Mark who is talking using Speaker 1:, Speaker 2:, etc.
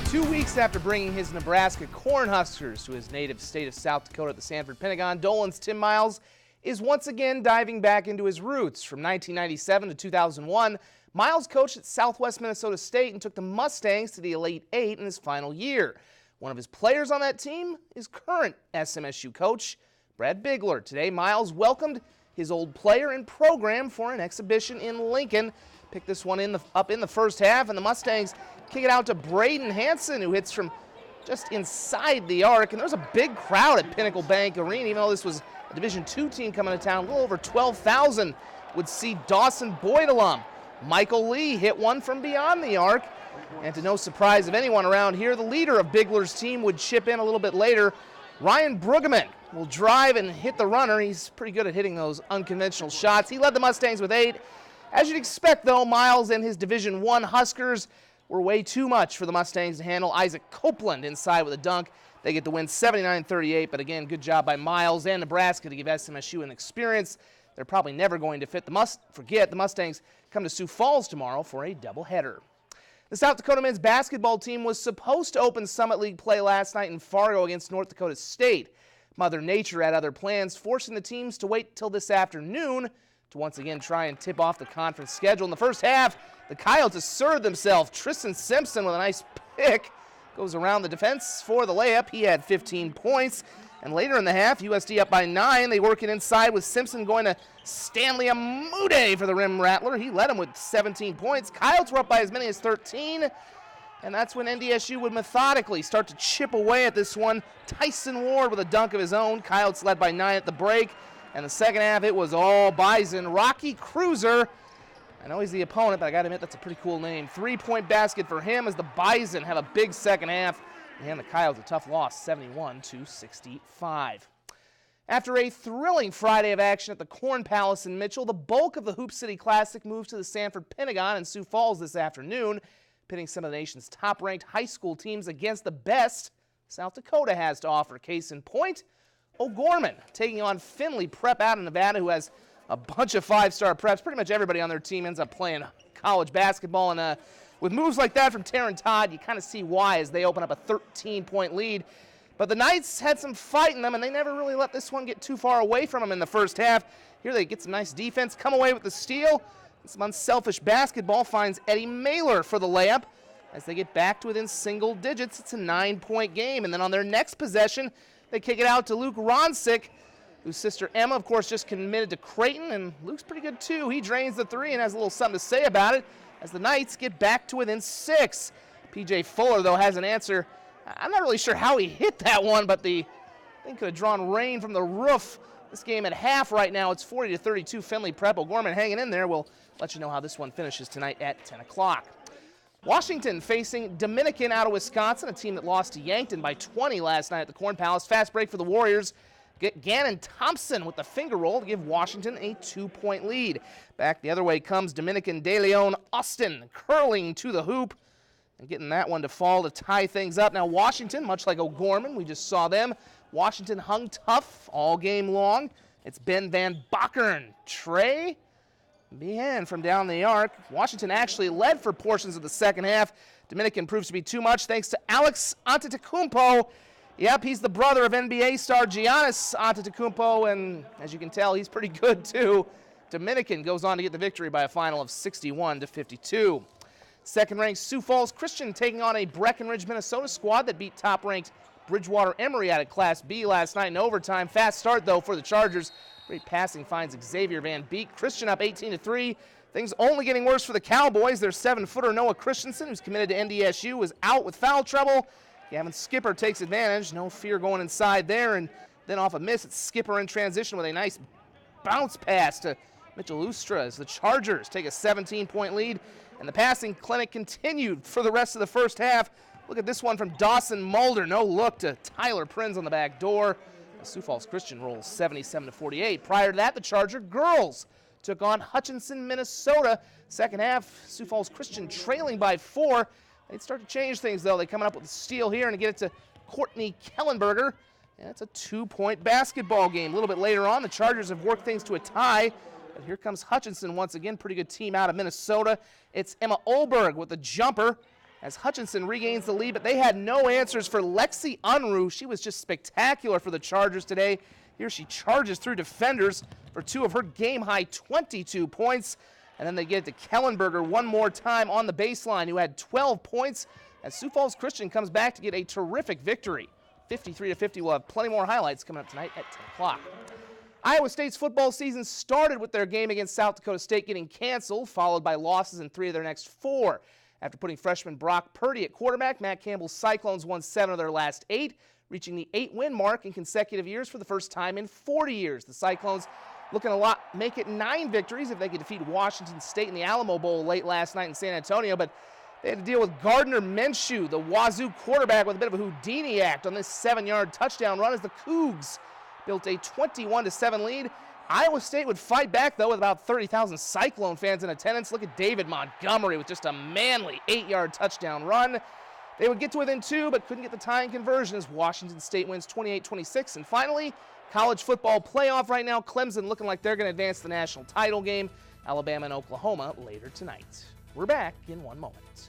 Speaker 1: 2 weeks after bringing his Nebraska Cornhuskers to his native state of South Dakota at the Sanford Pentagon, Dolan's Tim Miles is once again diving back into his roots. From 1997 to 2001, Miles coached at Southwest Minnesota State and took the Mustangs to the Elite Eight in his final year. One of his players on that team is current SMSU coach Brad Bigler. Today, Miles welcomed his old player and program for an exhibition in Lincoln. Picked this one up in the first half, and the Mustangs kick it out to Braden Hansen, who hits from just inside the arc. And there was a big crowd at Pinnacle Bank Arena, even though this was a Division II team coming to town. A little over 12,000 would see Dawson Boyd alum Michael Lee hit one from beyond the arc. And to no surprise of anyone around here, the leader of Bigler's team would chip in a little bit later. Ryan Brueggemann will drive and hit the runner. He's pretty good at hitting those unconventional shots. He led the Mustangs with 8. As you'd expect, though, Miles and his Division I Huskers were way too much for the Mustangs to handle. Isaac Copeland inside with a dunk. They get the win 79-38, but again, good job by Miles and Nebraska to give SMSU an experience they're probably never going to forget. The Mustangs come to Sioux Falls tomorrow for a doubleheader. The South Dakota men's basketball team was supposed to open Summit League play last night in Fargo against North Dakota State. Mother Nature had other plans, forcing the teams to wait till this afternoon to once again try and tip off the conference schedule. In the first half, the Coyotes asserted themselves. Tristan Simpson with a nice pick goes around the defense for the layup. He had 15 points. And later in the half, USD up by 9. They work it inside with Simpson going to Stanley Amude for the rim rattler. He led him with 17 points. Coyotes were up by as many as 13. And that's when NDSU would methodically start to chip away at this one. Tyson Ward with a dunk of his own. Coyotes led by 9 at the break. And the second half, it was all Bison. Rocky Cruiser, I know he's the opponent, but I got to admit that's a pretty cool name. 3-point basket for him as the Bison have a big second half. And the Coyotes a tough loss, 71-65. After a thrilling Friday of action at the Corn Palace in Mitchell, the bulk of the Hoop City Classic moves to the Sanford Pentagon in Sioux Falls this afternoon, pitting some of the nation's top-ranked high school teams against the best South Dakota has to offer. Case in point, O'Gorman taking on Findlay Prep out of Nevada, who has a bunch of five-star preps. Pretty much everybody on their team ends up playing college basketball, and with moves like that from Taryn Todd, you kind of see why as they open up a 13-point lead. But the Knights had some fight in them, and they never really let this one get too far away from them in the first half. Here they get some nice defense, come away with the steal. And some unselfish basketball finds Eddie Mailer for the layup. As they get back to within single digits, it's a 9-point game. And then on their next possession, they kick it out to Luke Ronsick, whose sister Emma, of course, just committed to Creighton. And Luke's pretty good, too. He drains the three and has a little something to say about it as the Knights get back to within 6. P.J. Fuller, though, has an answer. I'm not really sure how he hit that one, but the thing could have drawn rain from the roof. This game at half right now, it's 40-32 Findlay Prep. O'Gorman hanging in there. We'll let you know how this one finishes tonight at 10 o'clock. Washington facing Dominican out of Wisconsin, a team that lost to Yankton by 20 last night at the Corn Palace. Fast break for the Warriors. Gannon Thompson with the finger roll to give Washington a 2-point lead. Back the other way comes Dominican De Leon Austin, curling to the hoop and getting that one to fall to tie things up. Now Washington, much like O'Gorman, we just saw them. Washington hung tough all game long. It's Ben Van Bakkeren. Trey Behan from down the arc. Washington actually led for portions of the second half. Dominican proves to be too much thanks to Alex Antetokounmpo. Yep, he's the brother of NBA star Giannis Antetokounmpo, and as you can tell, he's pretty good too. Dominican goes on to get the victory by a final of 61-52. Second-ranked Sioux Falls Christian taking on a Breckenridge, Minnesota squad that beat top-ranked Bridgewater Emory out of Class B last night in overtime. Fast start, though, for the Chargers. Great passing finds Xavier Van Beek. Christian up 18-3. Things only getting worse for the Cowboys. Their 7-footer Noah Christensen, who's committed to NDSU, is out with foul trouble. Gavin Skipper takes advantage. No fear going inside there. And then off a miss, it's Skipper in transition with a nice bounce pass to Mitchell Lustra as the Chargers take a 17-point lead. And the passing clinic continued for the rest of the first half. Look at this one from Dawson Mulder. No look to Tyler Prinz on the back door. Sioux Falls Christian rolls 77-48. Prior to that, the Charger girls took on Hutchinson, Minnesota. Second half, Sioux Falls Christian trailing by 4. They'd start to change things, though. They coming up with a steal here and get it to Courtney Kellenberger. And it's a 2-point basketball game. A little bit later on, the Chargers have worked things to a tie. But here comes Hutchinson once again. Pretty good team out of Minnesota. It's Emma Olberg with the jumper. as Hutchinson regains the lead, but they had no answers for Lexi Unruh. She was just spectacular for the Chargers today. Here she charges through defenders for 2 of her game-high 22 points. And then they get to Kellenberger one more time on the baseline, who had 12 points, as Sioux Falls Christian comes back to get a terrific victory. 53-50. We'll have plenty more highlights coming up tonight at 10 o'clock. Iowa State's football season started with their game against South Dakota State getting canceled, followed by losses in 3 of their next 4. After putting freshman Brock Purdy at quarterback, Matt Campbell's Cyclones won 7 of their last 8, reaching the 8-win mark in consecutive years for the first time in 40 years. The Cyclones looking to make it 9 victories if they could defeat Washington State in the Alamo Bowl late last night in San Antonio, but they had to deal with Gardner Minshew, the Wazoo quarterback, with a bit of a Houdini act on this 7-yard touchdown run as the Cougs built a 21-7 lead. Iowa State would fight back, though, with about 30,000 Cyclone fans in attendance. Look at David Montgomery with just a manly 8-yard touchdown run. They would get to within 2, but couldn't get the tying conversion as Washington State wins 28-26. And finally, college football playoff right now. Clemson looking like they're going to advance the national title game. Alabama and Oklahoma later tonight. We're back in 1 moment.